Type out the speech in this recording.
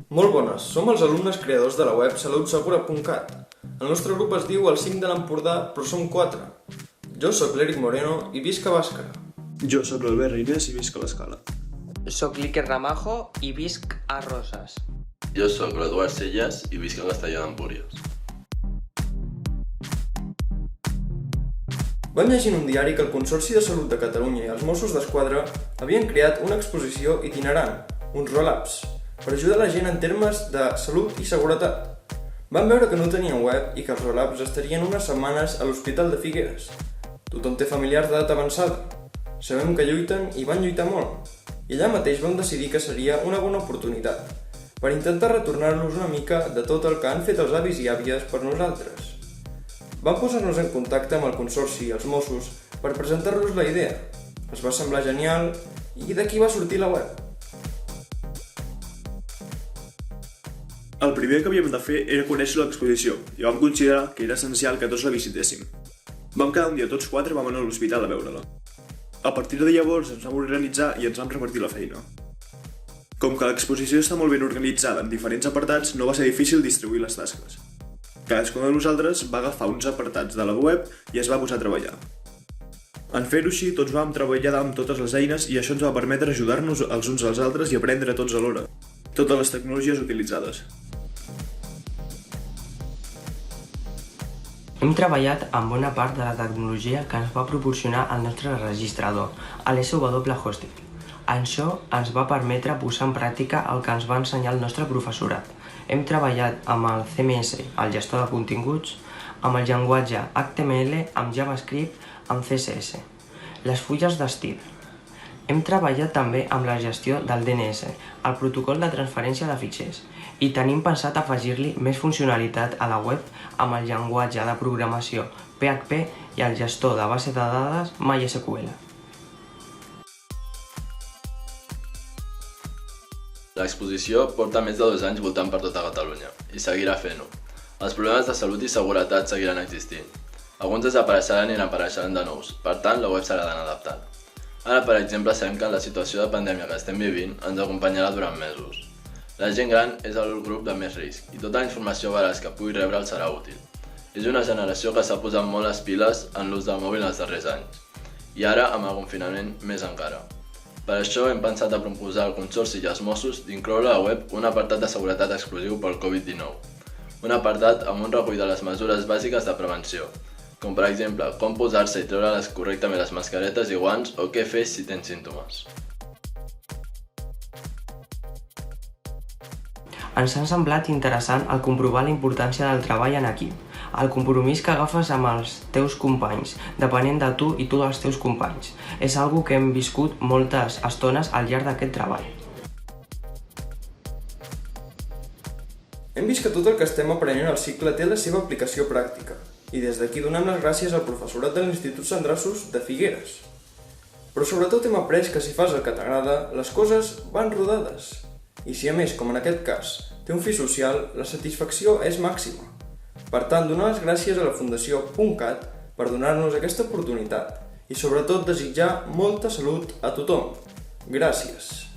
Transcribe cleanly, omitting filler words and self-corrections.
Molt bones, som els alumnes creadors de la web salutsegura.cat. El nostre grup es diu el 5 de l'Empordà, però som 4. Jo sóc l'Eric Moreno i visc a Bàscara. Jo sóc l'Albert Reines i visc a l'Escala. Soc l'Iker Ramajo i visc a Roses. Jo sóc l'Eduard Selles i visc a Castelló d'Empúries. Vam llegir en un diari que el Consorci de Salut de Catalunya i els Mossos d'Esquadra havien creat una exposició itinerant, uns roll-ups, per ajudar la gent en termes de salut i seguretat. Vam veure que no tenien web i que els roll-ups estarien unes setmanes a l'Hospital de Figueres. Tothom té familiars d'edat avançada. Sabem que lluiten i van lluitar molt. I allà mateix vam decidir que seria una bona oportunitat per intentar retornar-los una mica de tot el que han fet els avis i àvies per nosaltres. Vam posar-nos en contacte amb el Consorci i els Mossos per presentar-los la idea. Es va semblar genial i d'aquí va sortir la web. El primer que havíem de fer era conèixer l'exposició i vam considerar que era essencial que tots la visitéssim. Vam quedar un dia tots 4 i vam anar a l'hospital a veure-la. A partir de llavors ens vam organitzar i ens vam repartir la feina. Com que l'exposició està molt ben organitzada en diferents apartats, no va ser difícil distribuir les tasques. Cadascun de nosaltres va agafar uns apartats de la web i es va posar a treballar. En fer-ho així, tots vam treballar amb totes les eines i això ens va permetre ajudar-nos els uns als altres i aprendre tots alhora. Totes les tecnologies utilitzades. Hem treballat amb bona part de la tecnologia que ens va proporcionar el nostre registrador, l'SW Hosting. Això ens va permetre posar en pràctica el que ens va ensenyar el nostre professorat. Hem treballat amb el CMS, el gestor de continguts, amb el llenguatge HTML, amb JavaScript, amb CSS. Les fulles d'estil. Hem treballat també amb la gestió del DNS, el protocol de transferència de fitxers, i tenim pensat afegir-li més funcionalitat a la web amb el llenguatge de programació PHP i el gestor de base de dades MySQL. L'exposició porta més de 2 anys voltant per tota Catalunya i seguirà fent-ho. Els problemes de salut i seguretat seguiran existint. Alguns desapareixeran i n'apareixeran de nous, per tant la web s'haurà d'anar adaptant. Ara, per exemple, sabem que en la situació de pandèmia que estem vivint ens acompanyarà durant mesos. La gent gran és el grup de més risc i tota la informació veraç que pugui rebre serà útil. És una generació que s'ha posat molt les piles en l'ús del mòbil els darrers anys, i ara, amb el confinament, més encara. Per això hem pensat a proposar al Consorci i als Mossos d'incloure a la web un apartat de seguretat exclusiu pel Covid-19. Un apartat amb un recull de les mesures bàsiques de prevenció, com per exemple com posar-se i treure correctament les mascaretes i guants o què fer si tens símptomes. Ens ha semblat interessant el comprovar la importància del treball en equip, el compromís que agafes amb els teus companys, depenent de tu i tu dels teus companys. És algo que hem viscut moltes estones al llarg d'aquest treball. Hem vist que tot el que estem aprenent al cicle té la seva aplicació pràctica, i des d'aquí donem les gràcies al professorat de l'Institut Sant Drassos de Figueres. Però sobretot hem après que si fas el que t'agrada, les coses van rodades. I si a més, com en aquest cas, té un fi social, la satisfacció és màxima. Per tant, donar les gràcies a la Fundació .cat per donar-nos aquesta oportunitat i sobretot desitjar molta salut a tothom. Gràcies.